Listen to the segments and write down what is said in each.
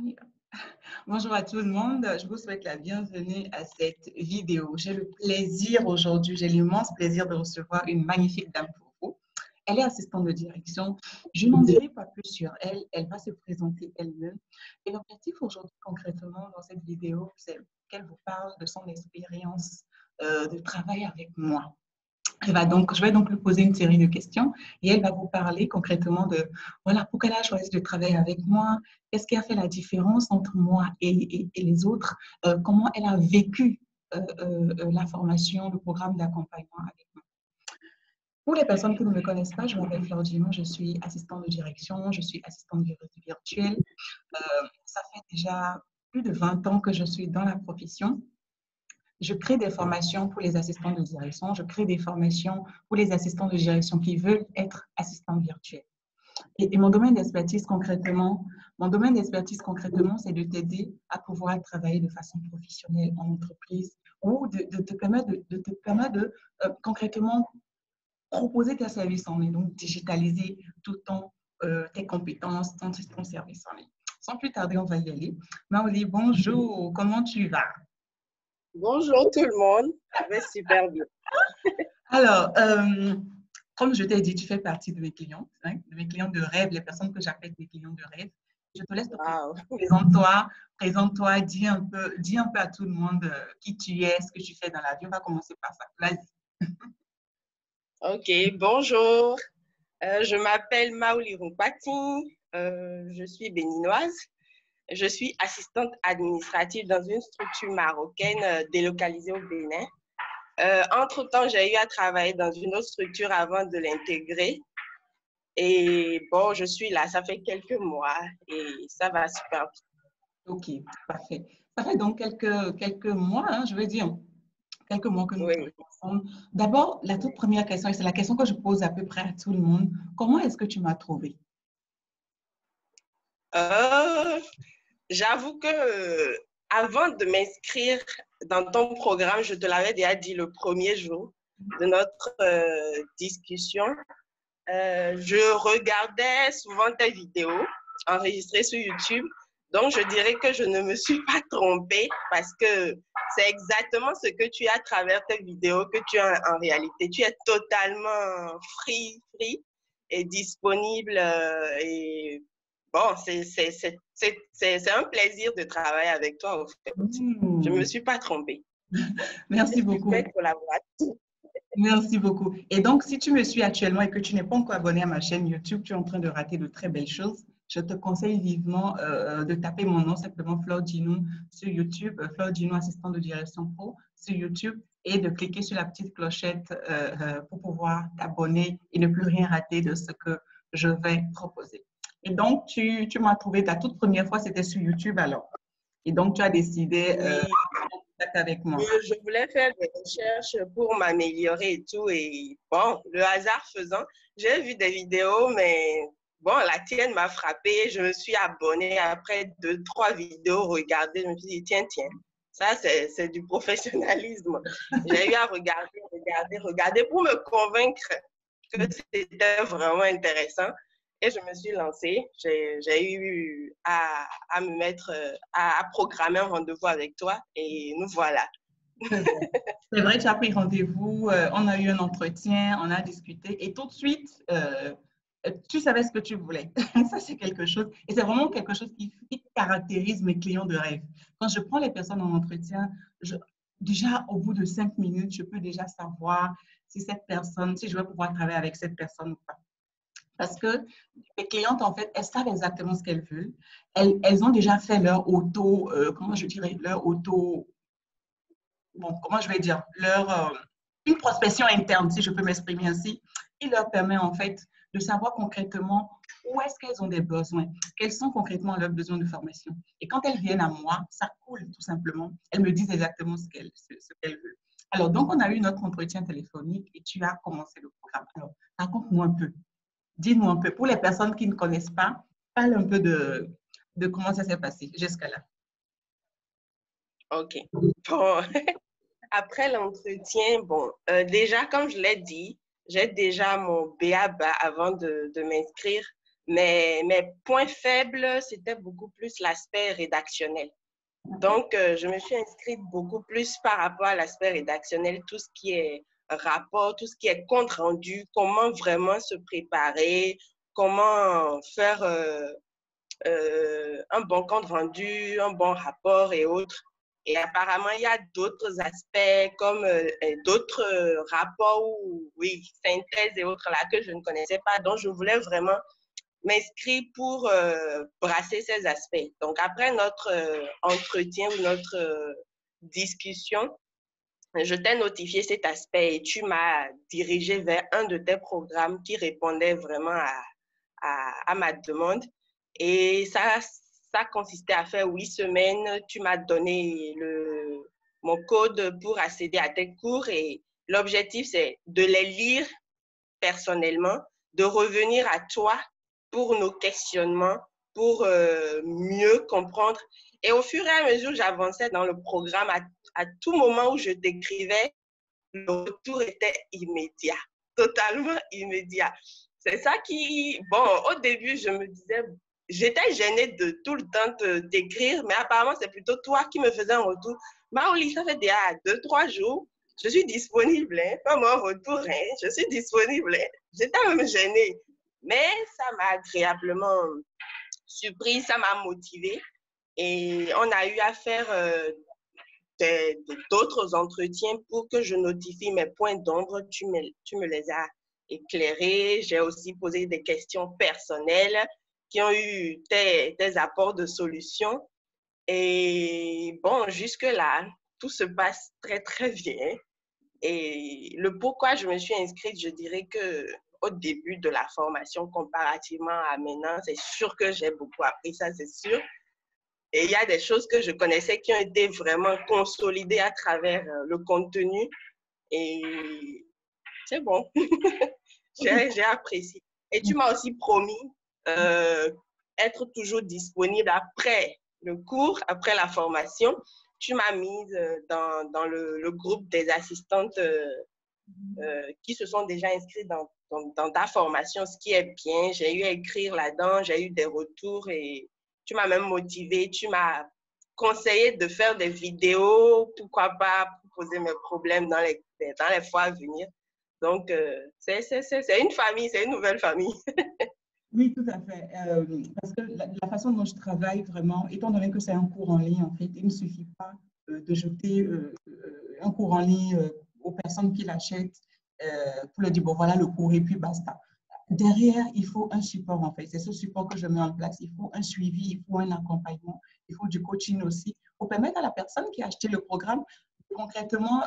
On y va. Bonjour à tout le monde, je vous souhaite la bienvenue à cette vidéo. J'ai le plaisir aujourd'hui, j'ai l'immense plaisir de recevoir une magnifique dame pour vous. Elle est assistante de direction. Je n'en dirai pas plus sur elle, elle va se présenter elle-même. Et l'objectif aujourd'hui concrètement dans cette vidéo, c'est qu'elle vous parle de son expérience de travail avec moi. Je vais donc lui poser une série de questions et elle va vous parler concrètement de, voilà, pourquoi elle a choisi de travailler avec moi, qu'est-ce qui a fait la différence entre moi et les autres, comment elle a vécu la formation, le programme d'accompagnement avec moi. Pour les personnes qui ne me connaissent pas, je m'appelle Fleur Dumont, je suis assistante de direction, je suis assistante virtuelle. Ça fait déjà plus de 20 ans que je suis dans la profession. Je crée des formations pour les assistants de direction. Je crée des formations pour les assistants de direction qui veulent être assistants virtuels. Et mon domaine d'expertise concrètement, c'est de t'aider à pouvoir travailler de façon professionnelle en entreprise ou de te permettre concrètement proposer tes services en ligne, donc digitaliser tout tes compétences, ton service en ligne. Sans plus tarder, on va y aller. Maoli, bonjour, comment tu vas? Bonjour tout le monde, je vais super bien. Alors, comme je t'ai dit, tu fais partie de mes clients, hein, de mes clients de rêve, les personnes que j'appelle des clients de rêve. Je te laisse te présente-toi, dis un peu à tout le monde qui tu es, ce que tu fais dans la vie. On va commencer par ça. Vas-y. Ok, bonjour. Je m'appelle Maoli Rumpati, je suis béninoise. Je suis assistante administrative dans une structure marocaine délocalisée au Bénin. Entre-temps, j'ai eu à travailler dans une autre structure avant de l'intégrer. Et bon, je suis là, ça fait quelques mois et ça va super bien. Ok, parfait. Ça fait donc quelques mois, hein, je veux dire, quelques mois que nous travaillons ensemble. D'abord, la toute première question, et c'est la question que je pose à peu près à tout le monde. Comment est-ce que tu m'as trouvé? J'avoue que avant de m'inscrire dans ton programme, je te l'avais déjà dit le premier jour de notre discussion. Je regardais souvent tes vidéos enregistrées sur YouTube. Donc, je dirais que je ne me suis pas trompée parce que c'est exactement ce que tu as à travers tes vidéos que tu as en réalité. Tu es totalement free et disponible et bon, c'est un plaisir de travailler avec toi, au fait. Je ne me suis pas trompée. Merci beaucoup. Merci beaucoup. Et donc, si tu me suis actuellement et que tu n'es pas encore abonné à ma chaîne YouTube, tu es en train de rater de très belles choses. Je te conseille vivement de taper mon nom, simplement Fleur Dumont sur YouTube, Fleur Dumont, assistante de direction pro sur YouTube, et de cliquer sur la petite clochette pour pouvoir t'abonner et ne plus rien rater de ce que je vais proposer. Et donc, tu m'as trouvé ta toute première fois, c'était sur YouTube alors. Et donc, tu as décidé avec moi. Je voulais faire des recherches pour m'améliorer et tout. Et bon, le hasard faisant, j'ai vu des vidéos, mais bon, la tienne m'a frappée. Je me suis abonnée après 2-3 vidéos regardées. Je me suis dit, tiens, ça, c'est du professionnalisme. J'ai eu à regarder pour me convaincre que c'était vraiment intéressant. Et je me suis lancée. J'ai eu à me mettre, à programmer un rendez-vous avec toi et nous voilà. C'est vrai, tu as pris rendez-vous, on a eu un entretien, on a discuté et tout de suite, tu savais ce que tu voulais. Ça, c'est quelque chose, et c'est vraiment quelque chose qui caractérise mes clients de rêve. Quand je prends les personnes en entretien, déjà au bout de 5 minutes, je peux déjà savoir si je vais pouvoir travailler avec cette personne ou pas. Parce que mes clientes, en fait, elles savent exactement ce qu'elles veulent. Elles ont déjà fait leur comment je dirais, comment je vais dire, une prospection interne, si je peux m'exprimer ainsi, qui leur permet en fait de savoir concrètement où est-ce qu'elles ont des besoins, quels sont concrètement leurs besoins de formation. Et quand elles viennent à moi, ça coule tout simplement. Elles me disent exactement ce qu'elles veulent. Alors, donc, on a eu notre entretien téléphonique et tu as commencé le programme. Alors, raconte-moi un peu. Dis-nous un peu. Pour les personnes qui ne connaissent pas, parle un peu de comment ça s'est passé jusqu'à là. OK. Bon, après l'entretien, bon, déjà, comme je l'ai dit, j'ai déjà mon BABA avant de m'inscrire. mes points faibles, c'était beaucoup plus l'aspect rédactionnel. Donc, je me suis inscrite beaucoup plus par rapport à l'aspect rédactionnel, tout ce qui est rapport, tout ce qui est compte rendu, comment vraiment se préparer, comment faire un bon compte rendu, un bon rapport et autres. Et apparemment, il y a d'autres aspects comme d'autres rapports ou, oui, synthèses et autres là que je ne connaissais pas, donc je voulais vraiment m'inscrire pour brasser ces aspects. Donc, après notre entretien ou notre discussion, je t'ai notifié cet aspect et tu m'as dirigé vers un de tes programmes qui répondait vraiment à ma demande. Et ça consistait à faire 8 semaines. Tu m'as donné mon code pour accéder à tes cours et l'objectif, c'est de les lire personnellement, de revenir à toi pour nos questionnements, pour mieux comprendre. Et au fur et à mesure que j'avançais dans le programme, à tout moment où je t'écrivais, le retour était immédiat, totalement immédiat. C'est ça qui, bon, au début, je me disais, j'étais gênée de tout le temps t'écrire, mais apparemment, c'est plutôt toi qui me faisais un retour. Maoli, ça fait déjà 2-3 jours, je suis disponible, hein, pas mon retour, hein, je suis disponible. Hein. J'étais même gênée, mais ça m'a agréablement surprise, ça m'a motivée et on a eu à faire d'autres entretiens pour que je notifie mes points d'ombre. Tu me les as éclairés. J'ai aussi posé des questions personnelles qui ont eu tes apports de solutions. Et bon, jusque-là, tout se passe très, très bien. Et le pourquoi je me suis inscrite, je dirais que au début de la formation, comparativement à maintenant, c'est sûr que j'ai beaucoup appris, ça c'est sûr. Et il y a des choses que je connaissais qui ont été vraiment consolidées à travers le contenu. Et c'est bon, j'ai apprécié. Et tu m'as aussi promis être toujours disponible après le cours, après la formation. Tu m'as mise dans le groupe des assistantes qui se sont déjà inscrites dans ta formation, ce qui est bien. J'ai eu à écrire là-dedans, j'ai eu des retours et tu m'as même motivée, tu m'as conseillé de faire des vidéos, pourquoi pas, pour poser mes problèmes dans les fois à venir. Donc, c'est une famille, c'est une nouvelle famille. Oui, tout à fait. Parce que la façon dont je travaille vraiment, étant donné que c'est un cours en ligne, en fait, il ne suffit pas de jeter un cours en ligne aux personnes qui l'achètent pour leur dire, bon, voilà le cours et puis basta. Derrière, il faut un support, en fait. C'est ce support que je mets en place. Il faut un suivi, il faut un accompagnement, il faut du coaching aussi pour permettre à la personne qui a acheté le programme de concrètement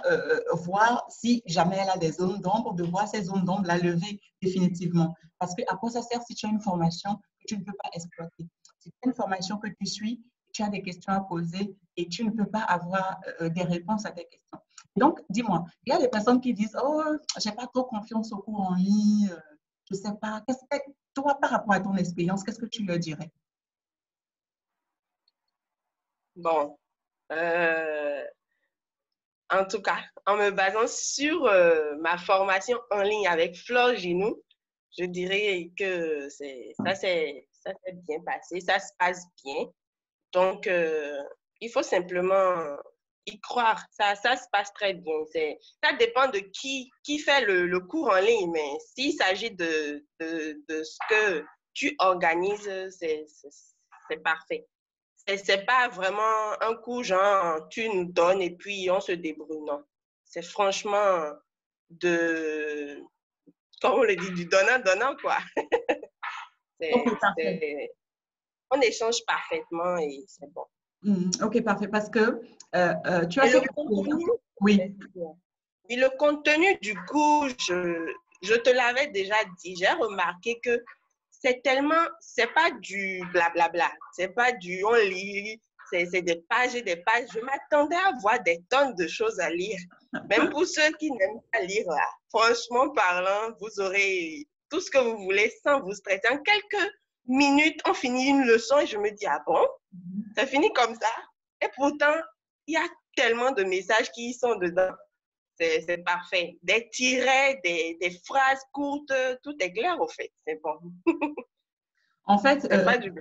voir si jamais elle a des zones d'ombre, de voir ces zones d'ombre la lever définitivement. Parce qu'à quoi ça sert si tu as une formation que tu ne peux pas exploiter? Si tu as une formation que tu suis, tu as des questions à poser et tu ne peux pas avoir des réponses à tes questions. Donc, dis-moi, il y a des personnes qui disent, oh, je n'ai pas trop confiance au cours en ligne, je ne sais pas. Toi, par rapport à ton expérience, qu'est-ce que tu leur dirais? Bon, en tout cas, en me basant sur ma formation en ligne avec Flore Ginou, je dirais que ça s'est bien passé, ça se passe bien. Donc, il faut simplement y croire. Ça se passe très bien. Ça dépend de qui fait le cours en ligne, mais s'il s'agit de ce que tu organises, c'est parfait. C'est pas vraiment un coup, genre, tu nous donnes et puis on se débrouille. Non. C'est franchement de, comme on le dit, du donnant-donnant, quoi. Ok, parfait. On échange parfaitement et c'est bon. Ok, parfait. Parce que tu as Et le cette expérience. contenu, Oui. et le contenu du coup, je te l'avais déjà dit, j'ai remarqué que c'est pas du blablabla, c'est pas du on lit, c'est des pages et des pages. Je m'attendais à voir des tonnes de choses à lire. Même pour ceux qui n'aiment pas lire, là, franchement parlant, vous aurez tout ce que vous voulez sans vous stresser. En quelques minutes, on finit une leçon et je me dis, ah bon, ça finit comme ça. Et pourtant, il y a tellement de messages qui y sont dedans. C'est parfait. Des tirets, des phrases courtes, tout est clair au fait. C'est bon. En fait, C'est pas du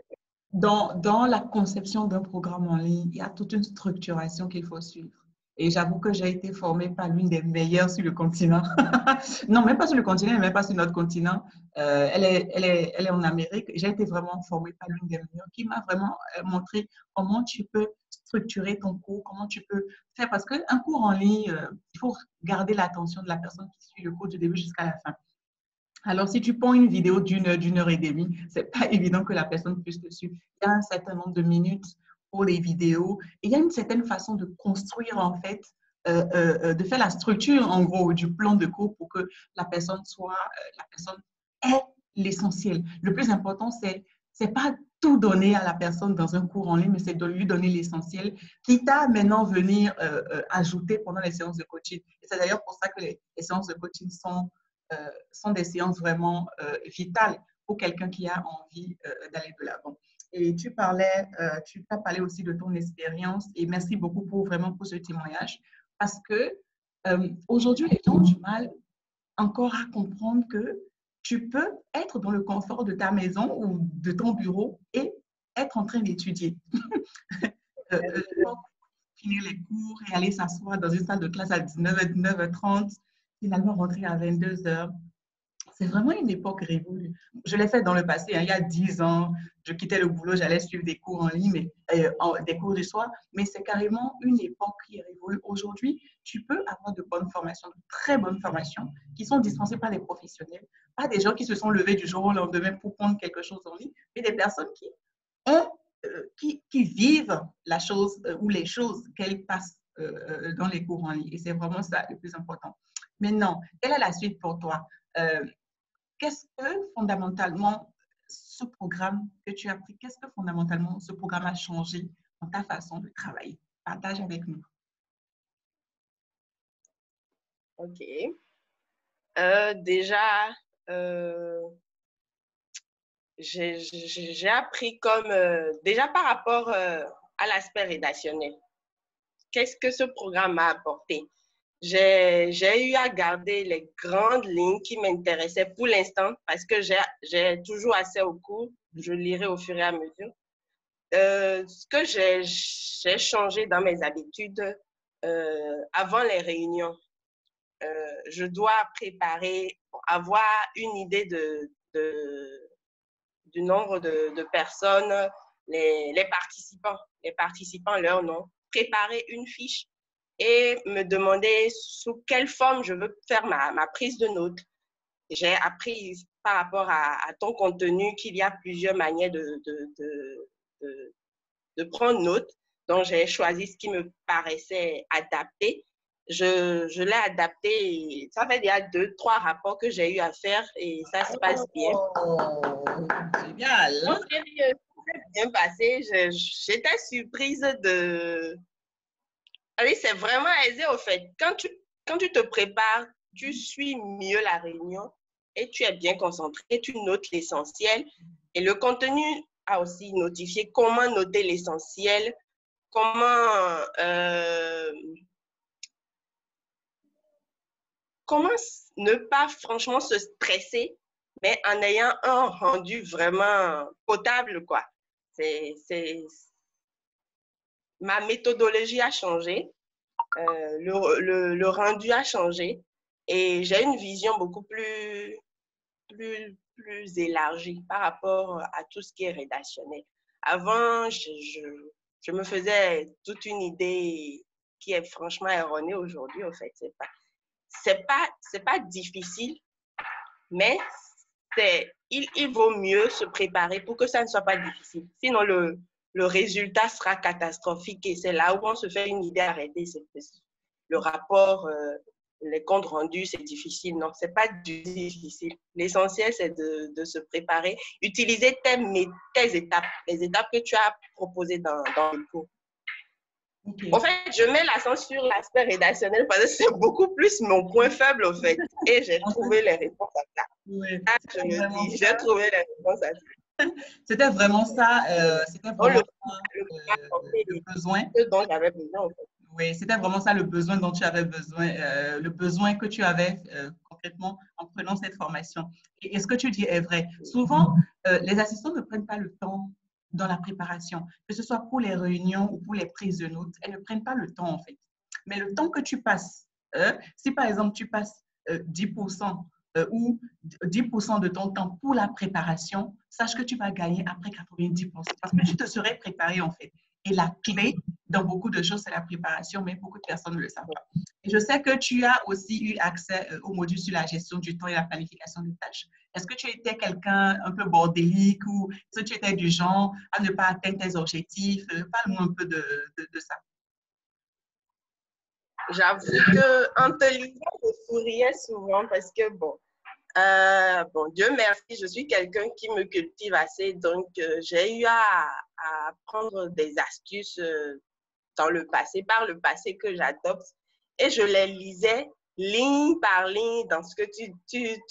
dans la conception d'un programme en ligne, il y a toute une structuration qu'il faut suivre. Et j'avoue que j'ai été formée par l'une des meilleures sur le continent. Non, même pas sur le continent, même pas sur notre continent. Elle est en Amérique. J'ai été vraiment formée par l'une des meilleures qui m'a vraiment montré comment tu peux structurer ton cours, comment tu peux faire. Parce qu'un cours en ligne, il faut garder l'attention de la personne qui suit le cours du début jusqu'à la fin. Alors, si tu prends une vidéo d'une heure et demie, c'est pas évident que la personne puisse te suivre. Il y a un certain nombre de minutes pour les vidéos. Et il y a une certaine façon de construire, en fait, de faire la structure, en gros, du plan de cours pour que la personne la personne ait l'essentiel. Le plus important, c'est pas tout donner à la personne dans un cours en ligne, mais c'est de lui donner l'essentiel, quitte à maintenant venir ajouter pendant les séances de coaching. Et c'est d'ailleurs pour ça que les séances de coaching sont des séances vraiment vitales pour quelqu'un qui a envie d'aller de l'avant. Et tu as parlé aussi de ton expérience et merci beaucoup pour ce témoignage parce que aujourd'hui, les gens ont du mal encore à comprendre que tu peux être dans le confort de ta maison ou de ton bureau et être en train d'étudier. Finir les cours et aller s'asseoir dans une salle de classe à 19h, 19h30, finalement rentrer à 22h. C'est vraiment une époque révolue. Je l'ai fait dans le passé, hein, il y a 10 ans. Je quittais le boulot, j'allais suivre des cours en ligne, des cours du soir, mais c'est carrément une époque qui est révolue. Aujourd'hui, tu peux avoir de bonnes formations, de très bonnes formations, qui sont dispensées par des professionnels, pas des gens qui se sont levés du jour au lendemain pour prendre quelque chose en ligne, mais des personnes ont, qui vivent la chose ou les choses qu'elles passent dans les cours en ligne. Et c'est vraiment ça le plus important. Maintenant, quelle est la suite pour toi? Qu'est-ce que fondamentalement ce programme que tu as pris, qu'est-ce que fondamentalement ce programme a changé dans ta façon de travailler? Partage avec nous. OK. Déjà, euh, j'ai appris comme, déjà par rapport à l'aspect rédactionnel, qu'est-ce que ce programme m'a apporté? J'ai eu à garder les grandes lignes qui m'intéressaient pour l'instant parce que j'ai toujours assez au cours. Je lirai au fur et à mesure. Ce que j'ai changé dans mes habitudes avant les réunions, je dois préparer, avoir une idée du nombre de personnes, les participants, leur nom, préparer une fiche et me demander sous quelle forme je veux faire ma prise de notes. J'ai appris par rapport à ton contenu qu'il y a plusieurs manières de prendre note. Donc, j'ai choisi ce qui me paraissait adapté. Je l'ai adapté. Et ça fait déjà 2-3 rapports que j'ai eu à faire et ça se passe bien. Oh, génial! Donc, c'est bien passé. J'étais surprise de... Oui, c'est vraiment aisé au fait. Quand tu te prépares, tu suis mieux la réunion et tu es bien concentré, tu notes l'essentiel. Et le contenu a aussi notifié comment noter l'essentiel, euh, comment ne pas franchement se stresser, mais en ayant un rendu vraiment potable, quoi. Ma méthodologie a changé, le rendu a changé et j'ai une vision beaucoup plus élargie par rapport à tout ce qui est rédactionnel. Avant, je me faisais toute une idée qui est franchement erronée aujourd'hui, en fait. C'est pas difficile, mais il vaut mieux se préparer pour que ça ne soit pas difficile. Sinon, le résultat sera catastrophique et c'est là où on se fait une idée arrêtée. Le rapport, les comptes rendus, c'est difficile. Non, c'est pas difficile. L'essentiel, c'est de se préparer, utiliser tes étapes, les étapes que tu as proposées dans le cours. Okay. En fait, je mets l'accent sur l'aspect rédactionnel parce que c'est beaucoup plus mon point faible, en fait. Et j'ai trouvé les réponses à ça. Oui. Ah, je le dis, j'ai trouvé les réponses à ça. C'était vraiment ça, le besoin. Ce dont j'avais besoin, en fait. Oui, c'était vraiment ça le besoin dont tu avais besoin, le besoin que tu avais concrètement en prenant cette formation. Et ce que tu dis est vrai. Souvent, les assistants ne prennent pas le temps dans la préparation, que ce soit pour les réunions ou pour les prises de notes, elles ne prennent pas le temps en fait. Mais le temps que tu passes, si par exemple tu passes 10% ou 10% de ton temps pour la préparation, sache que tu vas gagner après 90% parce que tu te serais préparé en fait. Et la clé dans beaucoup de choses, c'est la préparation, mais beaucoup de personnes ne le savent pas. Et je sais que tu as aussi eu accès au module sur la gestion du temps et la planification des tâches. Est-ce que tu étais quelqu'un un peu bordélique ou est-ce que tu étais du genre à ne pas atteindre tes objectifs? Parle-moi un peu de ça. J'avoue qu'en te lisant, je souriais souvent parce que, bon, Dieu merci, je suis quelqu'un qui me cultive assez, donc j'ai eu à apprendre des astuces dans le passé, par le passé que j'adopte, et je les lisais ligne par ligne dans ce que tu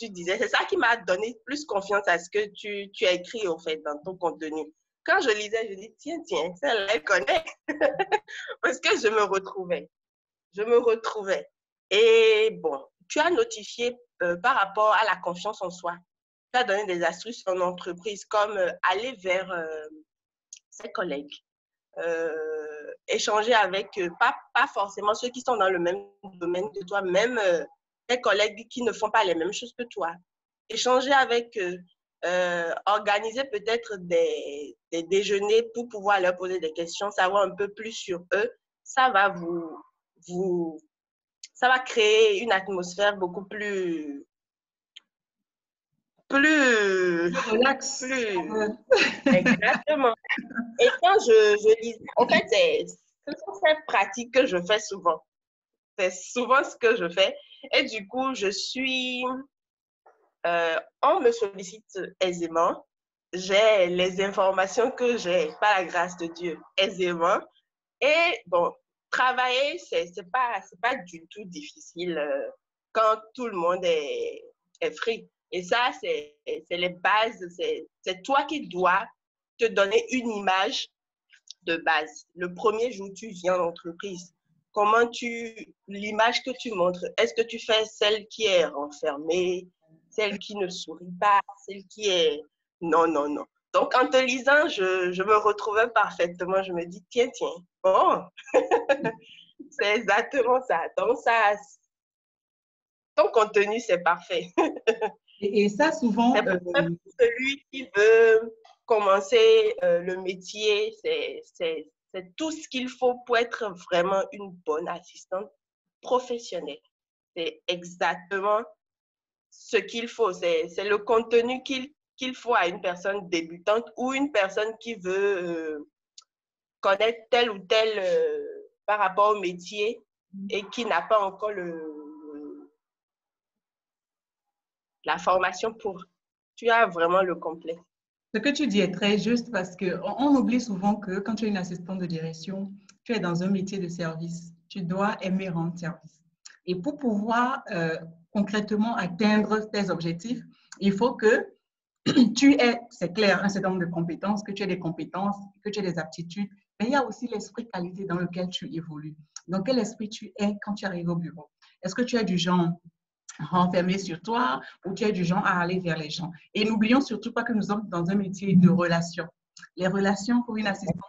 disais. C'est ça qui m'a donné plus confiance à ce que tu as écrit, au fait, dans ton contenu. Quand je lisais, je dis, tiens, celle-là, elle connaît, parce que je me retrouvais. Et bon, tu as notifié par rapport à la confiance en soi. Tu as donné des astuces en entreprise comme aller vers ses collègues, échanger avec pas forcément ceux qui sont dans le même domaine que toi, même tes collègues qui ne font pas les mêmes choses que toi. Échanger avec eux, organiser peut-être des déjeuners pour pouvoir leur poser des questions, savoir un peu plus sur eux. Ça va ça va créer une atmosphère beaucoup plus Relax. exactement. Et quand je lis, en fait, ce sont ces pratiques que je fais souvent. C'est souvent ce que je fais. Et du coup, on me sollicite aisément. J'ai les informations que j'ai, par la grâce de Dieu, aisément. Et bon, travailler, c'est pas du tout difficile quand tout le monde est free. Et ça, c'est les bases. C'est toi qui dois te donner une image de base. Le premier jour, tu viens en entreprise. L'image que tu montres, est-ce que tu fais celle qui est renfermée, celle qui ne sourit pas, celle qui est... Non, non, non. Donc, en te lisant, je me retrouvais parfaitement. Je me dis, tiens, bon, c'est exactement ça. Donc, ton contenu, c'est parfait. Et ça, souvent, C'est pour celui qui veut commencer le métier, c'est tout ce qu'il faut pour être vraiment une bonne assistante professionnelle. C'est exactement ce qu'il faut. C'est le contenu qu'il faut à une personne débutante ou une personne qui veut connaître tel ou tel par rapport au métier et qui n'a pas encore la formation pour. Tu as vraiment le complet. ce que tu dis est très juste parce qu'on oublie souvent que quand tu es une assistante de direction, tu es dans un métier de service. Tu dois aimer rendre service. Et pour pouvoir concrètement atteindre tes objectifs, il faut que tu aies, c'est clair, un certain nombre de compétences, que tu aies des compétences, que tu aies des aptitudes, mais il y a aussi l'esprit qualité dans lequel tu évolues. Dans quel esprit tu es quand tu arrives au bureau? Est-ce que tu es du genre renfermé sur toi ou tu es du genre à aller vers les gens? Et n'oublions surtout pas que nous sommes dans un métier de relations. Les relations pour une assistante,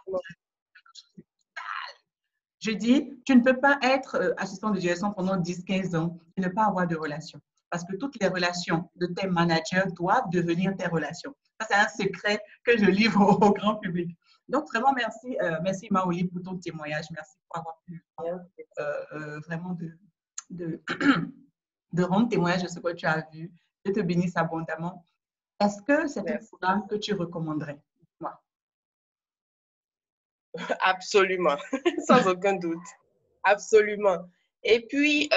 je dis, tu ne peux pas être assistant de direction pendant 10-15 ans et ne pas avoir de relations. Parce que toutes les relations de tes managers doivent devenir tes relations. Ça, c'est un secret que je livre au grand public. Donc, vraiment, merci, merci Maoli pour ton témoignage. Merci pour avoir pu vraiment de rendre témoignage de ce que tu as vu. Je te bénisse abondamment. Est-ce que c'est un programme que tu recommanderais? Moi. Absolument, sans aucun doute. Absolument. Et puis,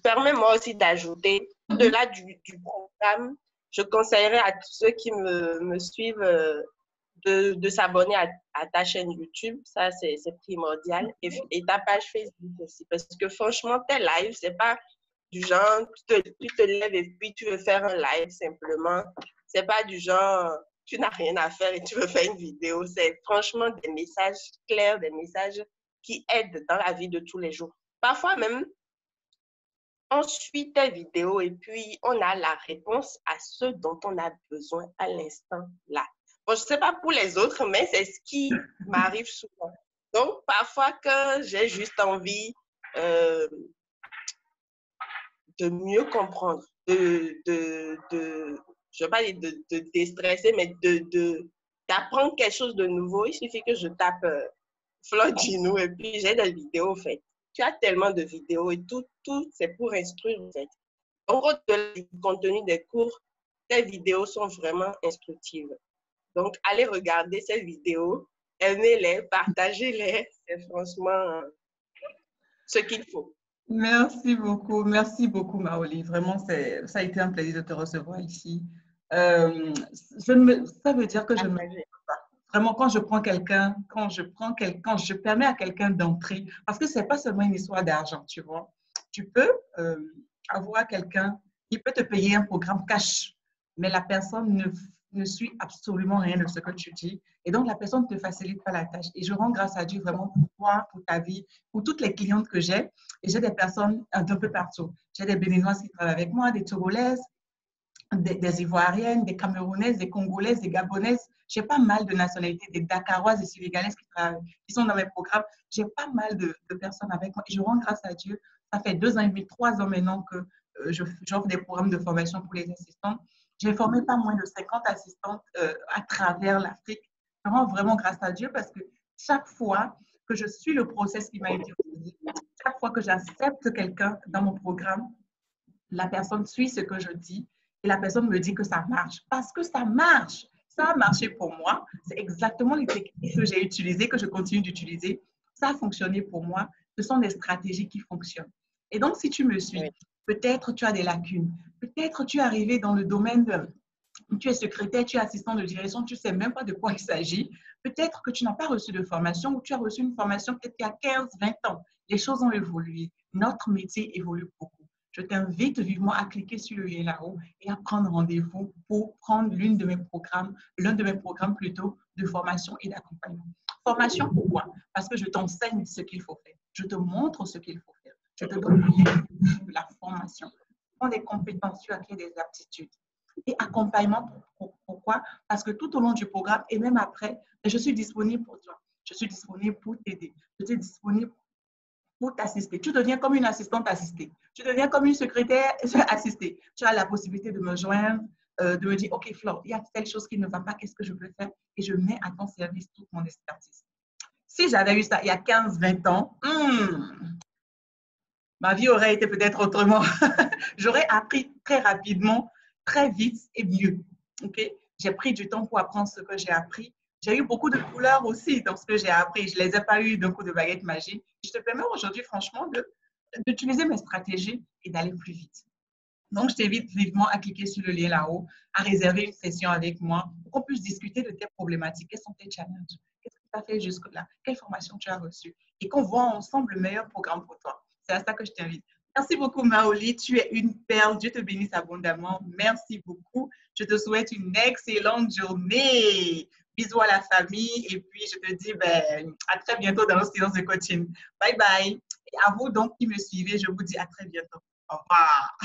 permets-moi aussi d'ajouter, au-delà du programme, je conseillerais à tous ceux qui me suivent de s'abonner à ta chaîne YouTube. Ça, c'est primordial. Et ta page Facebook aussi. Parce que franchement, tes lives, c'est pas du genre, tu te lèves et puis tu veux faire un live simplement. C'est pas du genre, tu n'as rien à faire et tu veux faire une vidéo. C'est franchement des messages clairs, des messages qui aident dans la vie de tous les jours. Parfois même, on suit tes vidéos et puis on a la réponse à ce dont on a besoin à l'instant là. Bon, je ne sais pas pour les autres, mais c'est ce qui m'arrive souvent. Donc, parfois que j'ai juste envie de mieux comprendre, je ne vais pas dire de déstresser, mais d'apprendre quelque chose de nouveau, il suffit que je tape Flore Djinou et puis j'ai des vidéos en fait. Tu as tellement de vidéos et tout c'est pour instruire en fait. En gros, du contenu des cours, ces vidéos sont vraiment instructives. Donc, allez regarder ces vidéos, aimez-les, partagez-les, c'est franchement ce qu'il faut. Merci beaucoup, Maoli. Vraiment, ça a été un plaisir de te recevoir ici. Ça veut dire que je me vraiment quand je prends quelqu'un, quand je permets à quelqu'un d'entrer, parce que c'est pas seulement une histoire d'argent, tu vois. Tu peux avoir quelqu'un qui peut te payer un programme cash, mais la personne ne suit absolument rien de ce que tu dis. Et donc, la personne ne te facilite pas la tâche. Et je rends grâce à Dieu vraiment pour toi, pour ta vie, pour toutes les clientes que j'ai. Et j'ai des personnes d'un peu partout. J'ai des Béninoises qui travaillent avec moi, des Togolaises, des Ivoiriennes, des Camerounaises, des Congolaises, des Gabonaises. J'ai pas mal de nationalités, des Dakaroises, des Sénégalaises qui sont dans mes programmes. J'ai pas mal de personnes avec moi. Et je rends grâce à Dieu. Ça fait 2 ans et demi, 3 ans maintenant que j'offre des programmes de formation pour les assistants. J'ai formé pas moins de 50 assistantes à travers l'Afrique. Je rends vraiment grâce à Dieu parce que chaque fois que je suis le process qui m'a été donné, chaque fois que j'accepte quelqu'un dans mon programme, la personne suit ce que je dis et la personne me dit que ça marche. Parce que ça marche. Ça a marché pour moi. C'est exactement les techniques que j'ai utilisées, que je continue d'utiliser. Ça a fonctionné pour moi. Ce sont des stratégies qui fonctionnent. Et donc, si tu me suis, peut-être tu as des lacunes. Peut-être tu es arrivé dans le domaine de tu es secrétaire, tu es assistant de direction, tu ne sais même pas de quoi il s'agit. Peut-être que tu n'as pas reçu de formation ou tu as reçu une formation peut-être il y a 15, 20 ans. Les choses ont évolué. Notre métier évolue beaucoup. Je t'invite vivement à cliquer sur le lien là-haut et à prendre rendez-vous pour prendre l'un de mes programmes plutôt de formation et d'accompagnement. Formation, pourquoi? Parce que je t'enseigne ce qu'il faut faire. Je te montre ce qu'il faut faire. Je te donne de la formation. Tu prends des compétences, tu acquiers des aptitudes. Et accompagnement, pourquoi? Parce que tout au long du programme et même après, je suis disponible pour toi. Je suis disponible pour t'aider. Je suis disponible pour t'assister. Tu deviens comme une assistante assistée. Tu deviens comme une secrétaire assistée. Tu as la possibilité de me joindre, de me dire, OK, Flore, il y a telle chose qui ne va pas, qu'est-ce que je peux faire? Et je mets à ton service toute mon expertise. Si j'avais eu ça il y a 15, 20 ans, ma vie aurait été peut-être autrement. J'aurais appris très rapidement, très vite et mieux. Okay? J'ai pris du temps pour apprendre ce que j'ai appris. J'ai eu beaucoup de couleurs aussi dans ce que j'ai appris. Je ne les ai pas eues d'un coup de baguette magique. Je te permets aujourd'hui, franchement, d'utiliser mes stratégies et d'aller plus vite. Donc, je t'invite vivement à cliquer sur le lien là-haut, à réserver une session avec moi pour qu'on puisse discuter de tes problématiques. Quels sont tes challenges? Qu'est-ce que tu as fait jusque-là? Quelle formation tu as reçue? Et qu'on voit ensemble le meilleur programme pour toi. C'est à ça que je t'invite. Merci beaucoup, Maoli. Tu es une perle. Dieu te bénisse abondamment. Merci beaucoup. Je te souhaite une excellente journée. Bisous à la famille. Et puis, je te dis à très bientôt dans nos séances de coaching. Bye bye. Et à vous donc qui me suivez, je vous dis à très bientôt. Au revoir.